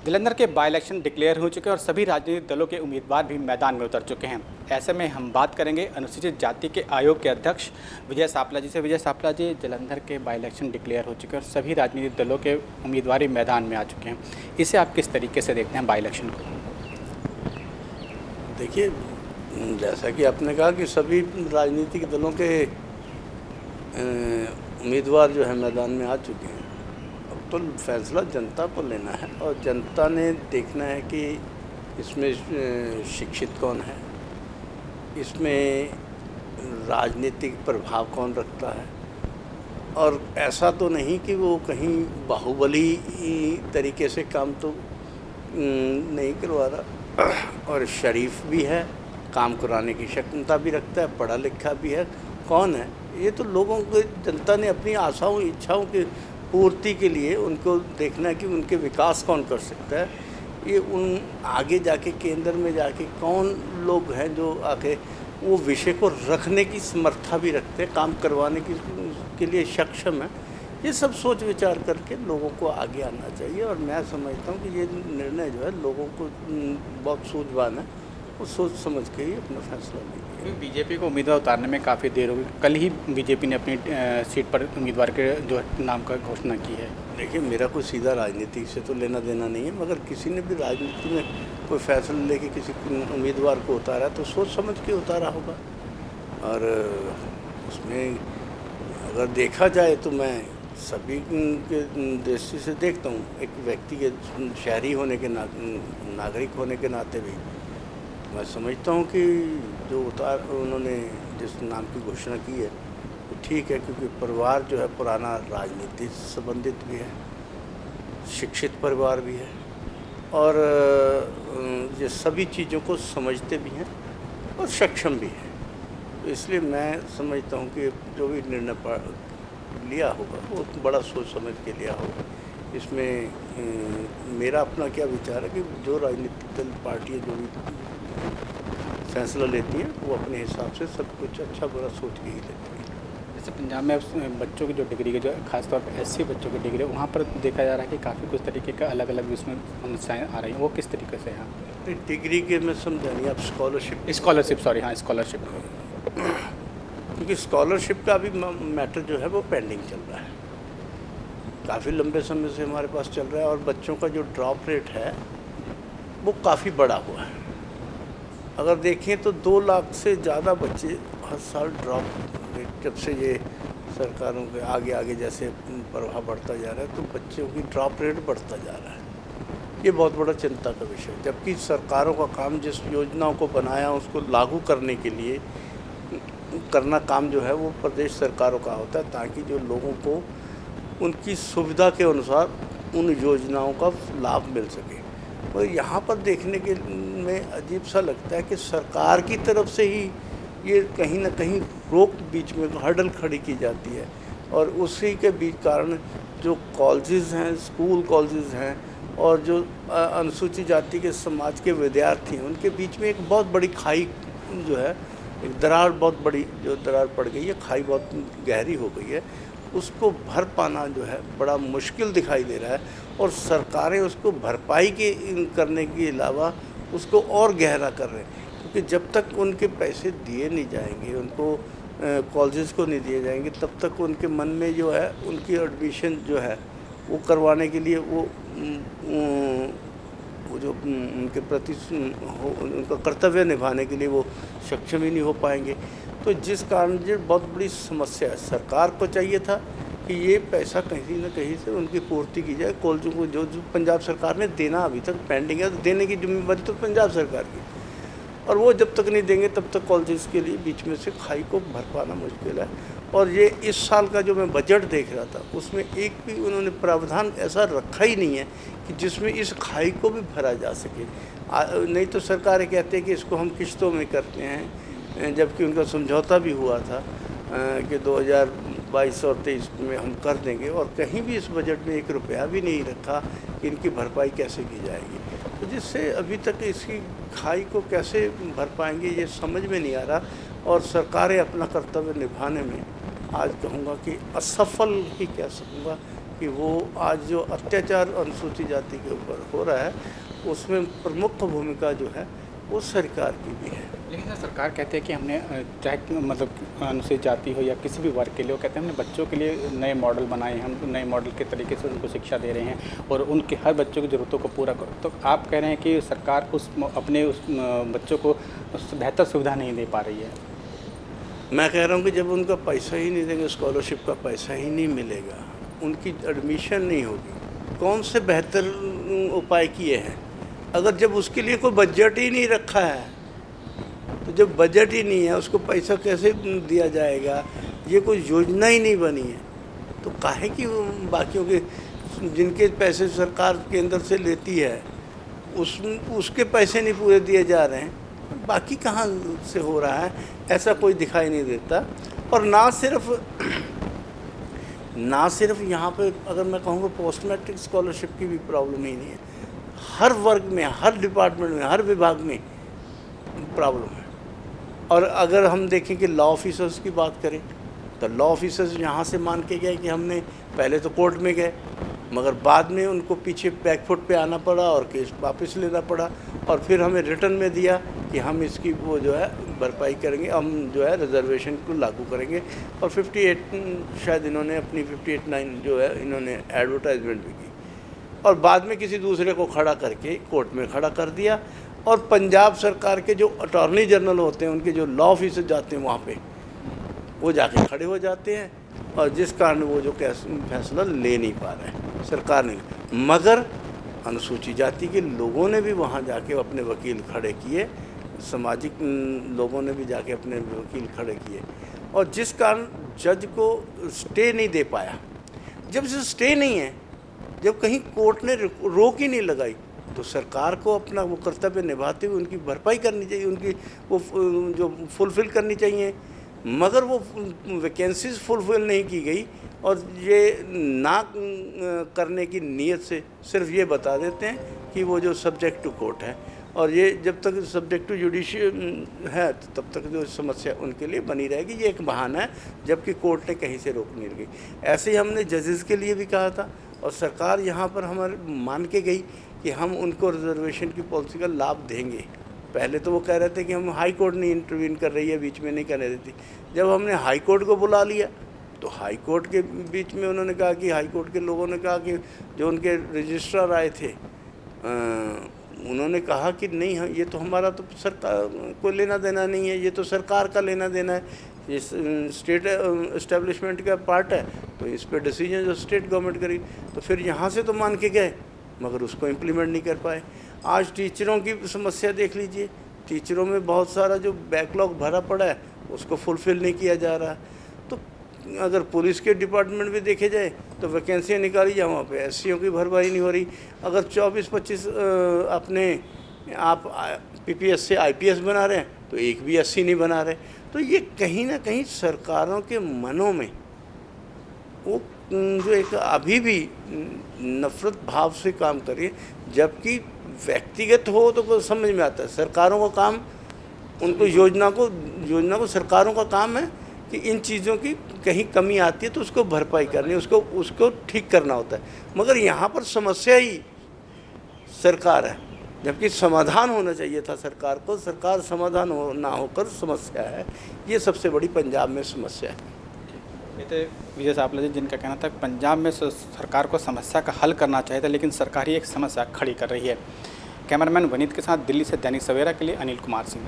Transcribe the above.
जालंधर के by election declare हो चुके हैं और सभी राजनीतिक दलों के उम्मीदवार भी मैदान में उतर चुके हैं। ऐसे में हम बात करेंगे अनुसूचित जाति के आयोग के अध्यक्ष विजय सापला जी से। विजय सापला जी, जालंधर के बाई इलेक्शन डिक्लेयर हो चुके हैं और सभी राजनीतिक दलों के उम्मीदवार भी मैदान में आ चुके हैं। इसे आप किस तरीके से देखते हैं बाई इलेक्शन को? देखिए, जैसा कि आपने कहा कि सभी राजनीतिक दलों के उम्मीदवार जो है मैदान में आ चुके हैं। अब तो फैसला जनता को लेना है और जनता ने देखना है कि इसमें शिक्षित कौन है, इसमें राजनीतिक प्रभाव कौन रखता है। और ऐसा तो नहीं कि वो कहीं बाहुबली तरीके से काम तो नहीं करवा रहा, और शरीफ भी है, काम कराने की क्षमता भी रखता है, पढ़ा लिखा भी है। कौन है ये तो लोगों को, जनता ने अपनी आशाओं इच्छाओं की पूर्ति के लिए उनको देखना है कि उनके विकास कौन कर सकता है। ये उन आगे जाके केंद्र में जाके कौन लोग हैं जो आके वो विषय को रखने की समर्था भी रखते हैं, काम करवाने के लिए सक्षम है। ये सब सोच विचार करके लोगों को आगे आना चाहिए। और मैं समझता हूँ कि ये निर्णय जो है लोगों को बहुत सूझवान है, वो सोच समझ के ही अपना फैसला लेंगे। बीजेपी को उम्मीदवार उतारने में काफ़ी देर होगी। कल ही बीजेपी ने अपनी सीट पर उम्मीदवार के जो नाम का घोषणा की है। देखिए, मेरा कोई सीधा राजनीति से तो लेना देना नहीं है, मगर किसी ने भी राजनीति में कोई फैसला लेके किसी उम्मीदवार को उतारा तो सोच समझ के उतारा होगा। और उसमें अगर देखा जाए तो मैं सभी के दृष्टि से देखता हूँ, एक व्यक्ति के शहरी होने के नागरिक होने के नाते भी मैं समझता हूँ कि जो उन्होंने जिस नाम की घोषणा की है वो ठीक है, क्योंकि परिवार जो है पुराना राजनीति से संबंधित भी है, शिक्षित परिवार भी है, और ये सभी चीज़ों को समझते भी हैं और सक्षम भी हैं। तो इसलिए मैं समझता हूँ कि जो भी निर्णय लिया होगा वो बड़ा सोच समझ के लिया होगा। इसमें मेरा अपना क्या विचार है कि जो राजनीतिक दल पार्टियाँ जो भी फैसला लेती हैं वो अपने हिसाब से सब कुछ अच्छा बुरा सोच के ही लेती हैं। जैसे पंजाब में बच्चों की जो डिग्री के जो खासतौर पर SC बच्चों की डिग्री, वहाँ पर देखा जा रहा है कि काफ़ी कुछ तरीके का अलग अलग उसमें समस्याएँ आ रही हैं। वो किस तरीके से यहाँ डिग्री के में समझा नहीं आप? स्कॉलरशिप सॉरी, हाँ, स्कॉलरशिप। क्योंकि स्कॉलरशिप का भी मैटर जो है वो पेंडिंग चल रहा है, काफ़ी लंबे समय से हमारे पास चल रहा है। और बच्चों का जो ड्रॉप रेट है वो काफ़ी बड़ा हुआ है। अगर देखें तो 2 लाख से ज़्यादा बच्चे हर साल ड्रॉप रेट, जब से ये सरकारों के आगे आगे जैसे प्रभाव बढ़ता जा रहा है तो बच्चों की ड्रॉप रेट बढ़ता जा रहा है। ये बहुत बड़ा चिंता का विषय है, जबकि सरकारों का काम जिस योजनाओं को बनाया उसको लागू करने के लिए करना काम जो है वो प्रदेश सरकारों का होता है, ताकि जो लोगों को उनकी सुविधा के अनुसार उन योजनाओं का लाभ मिल सके। और यहाँ पर देखने के में अजीब सा लगता है कि सरकार की तरफ से ही ये कहीं ना कहीं रोक, बीच में हर्डल खड़ी की जाती है। और उसी के बीच कारण जो कॉलेजेस हैं, स्कूल कॉलेजेस हैं, और जो अनुसूचित जाति के समाज के विद्यार्थी हैं, उनके बीच में एक बहुत बड़ी खाई जो है, एक दरार, बहुत बड़ी जो दरार पड़ गई है, खाई बहुत गहरी हो गई है। उसको भर पाना जो है बड़ा मुश्किल दिखाई दे रहा है, और सरकारें उसको भरपाई करने के अलावा उसको और गहरा कर रहे हैं। क्योंकि जब तक उनके पैसे दिए नहीं जाएंगे, उनको कॉलेजेस को नहीं दिए जाएंगे, तब तक उनके मन में जो है उनकी एडमिशन जो है वो करवाने के लिए वो जो उनके प्रति उनका कर्तव्य निभाने के लिए वो सक्षम ही नहीं हो पाएंगे। तो जिस कारण ये बहुत बड़ी समस्या है। सरकार को चाहिए था कि ये पैसा कहीं ना कहीं से उनकी पूर्ति की जाए। कॉलेजों को जो पंजाब सरकार ने देना अभी तक पेंडिंग है, तो देने की जिम्मेदारी तो पंजाब सरकार की, और वो जब तक नहीं देंगे तब तक कॉलेजेस के लिए बीच में से खाई को भर पाना मुश्किल है। और ये इस साल का जो मैं बजट देख रहा था उसमें एक भी उन्होंने प्रावधान ऐसा रखा ही नहीं है कि जिसमें इस खाई को भी भरा जा सके। नहीं तो सरकारें कहते हैं कि इसको हम किश्तों में करते हैं, जबकि उनका समझौता भी हुआ था कि 2022 और 23 में हम कर देंगे, और कहीं भी इस बजट में 1 रुपया भी नहीं रखा कि इनकी भरपाई कैसे की जाएगी। तो जिससे अभी तक इसकी खाई को कैसे भर पाएंगे ये समझ में नहीं आ रहा, और सरकारें अपना कर्तव्य निभाने में आज कहूँगा कि असफल ही कह सकूँगा, कि वो आज जो अत्याचार अनुसूचित जाति के ऊपर हो रहा है उसमें प्रमुख भूमिका जो है वो सरकार की भी है। लेकिन सर सरकार कहते हैं कि हमने चाहे मतलब अनुसूचित जाति हो या किसी भी वर्ग के लिए, वो कहते हैं हमने बच्चों के लिए नए मॉडल बनाए हैं, हम नए मॉडल के तरीके से उनको शिक्षा दे रहे हैं और उनके हर बच्चों की ज़रूरतों को पूरा करो। तो आप कह रहे हैं कि सरकार उस बच्चों को बेहतर सुविधा नहीं दे पा रही है। मैं कह रहा हूँ कि जब उनका पैसा ही नहीं देंगे, स्कॉलरशिप का पैसा ही नहीं मिलेगा, उनकी एडमिशन नहीं होगी, कौन से बेहतर उपाय किए हैं? अगर जब उसके लिए कोई बजट ही नहीं रखा है, तो जब बजट ही नहीं है उसको पैसा कैसे दिया जाएगा? ये कोई योजना ही नहीं बनी है, तो काहे कि बाकियों के जिनके पैसे सरकार केंद्र से लेती है उसके पैसे नहीं पूरे दिए जा रहे हैं, बाकी कहाँ से हो रहा है? ऐसा कोई दिखाई नहीं देता। और ना सिर्फ यहाँ पे अगर मैं कहूँगा पोस्ट मैट्रिक स्कॉलरशिप की भी प्रॉब्लम ही नहीं है, हर वर्ग में, हर डिपार्टमेंट में, हर विभाग में प्रॉब्लम है। और अगर हम देखें कि लॉ ऑफिसर्स की बात करें तो लॉ ऑफिसर्स यहाँ से मान के गए कि हमने पहले तो कोर्ट में गए, मगर बाद में उनको पीछे बैकफुट पे आना पड़ा और केस वापस लेना पड़ा और फिर हमें रिटर्न में दिया कि हम इसकी वो जो है भरपाई करेंगे, हम जो है रिजर्वेशन को लागू करेंगे। और 58 शायद इन्होंने अपनी 58(9) जो है इन्होंने एडवर्टाइजमेंट भी की और बाद में किसी दूसरे को खड़ा करके कोर्ट में खड़ा कर दिया। और पंजाब सरकार के जो अटॉर्नी जनरल होते हैं, उनके जो लॉ ऑफिसर जाते हैं वहाँ पे, वो जाके खड़े हो जाते हैं और जिस कारण वो जो फैसला ले नहीं पा रहे हैं, सरकार ने। मगर अनुसूचित जाति के लोगों ने भी वहाँ जाके अपने वकील खड़े किए, सामाजिक लोगों ने भी जाके अपने वकील खड़े किए और जिस कारण जज को स्टे नहीं दे पाया। जब से स्टे नहीं है, जब कहीं कोर्ट ने रोक ही नहीं लगाई, तो सरकार को अपना वो कर्तव्य निभाते हुए उनकी भरपाई करनी चाहिए, उनकी वो जो फुलफ़िल करनी चाहिए। मगर वो वैकेंसीज फुलफ़िल नहीं की गई और ये ना करने की नीयत से सिर्फ ये बता देते हैं कि वो जो सब्जेक्ट टू कोर्ट है, और ये जब तक सब्जेक्ट टू जुडिशियल है तो तब तक जो समस्या उनके लिए बनी रहेगी। ये एक बहाना है, जबकि कोर्ट ने कहीं से रोक नहीं गई। ऐसे ही हमने जजेस के लिए भी कहा था और सरकार यहाँ पर हमारे मान के गई कि हम उनको रिजर्वेशन की पॉलिसी का लाभ देंगे। पहले तो वो कह रहे थे कि हम हाई कोर्ट नहीं इंटरवीन कर रही है, बीच में नहीं करने देती। जब हमने हाई कोर्ट को बुला लिया तो हाई कोर्ट के बीच में उन्होंने कहा कि हाई कोर्ट के लोगों ने कहा कि जो उनके रजिस्ट्रार आए थे उन्होंने कहा कि नहीं, ये तो हमारा तो सरकार को लेना देना नहीं है, ये तो सरकार का लेना देना है, ये स्टेट एस्टेब्लिशमेंट का पार्ट है, तो इस पर डिसीजन जो स्टेट गवर्नमेंट करी। तो फिर यहाँ से तो मान के गए मगर उसको इम्प्लीमेंट नहीं कर पाए। आज टीचरों की समस्या देख लीजिए, टीचरों में बहुत सारा जो बैकलॉग भरा पड़ा है उसको फुलफ़िल नहीं किया जा रहा। तो अगर पुलिस के डिपार्टमेंट में देखे जाए तो वैकेंसियाँ निकाली जाए, वहाँ पे एससीओ की भरपाई नहीं हो रही। अगर 24-25 अपने आप पीपीएस से आईपीएस बना रहे हैं तो एक भी एससी नहीं बना रहे। तो ये कहीं ना कहीं सरकारों के मनों में वो जो एक अभी भी नफरत भाव से काम कर रही है, जबकि व्यक्तिगत हो तो समझ में आता है। सरकारों का काम, उनको योजना को सरकारों का काम है कि इन चीज़ों की कहीं कमी आती है तो उसको भरपाई करनी, उसको ठीक करना होता है। मगर यहाँ पर समस्या ही सरकार है, जबकि समाधान होना चाहिए था सरकार को। सरकार समाधान ना होकर समस्या है, ये सबसे बड़ी पंजाब में समस्या है। ये थे विजय सापला जी, जिनका कहना था पंजाब में सरकार को समस्या का हल करना चाहिए था, लेकिन सरकार ही एक समस्या खड़ी कर रही है। कैमरामैन वनीत के साथ दिल्ली से दैनिक सवेरा के लिए अनिल कुमार सिंह।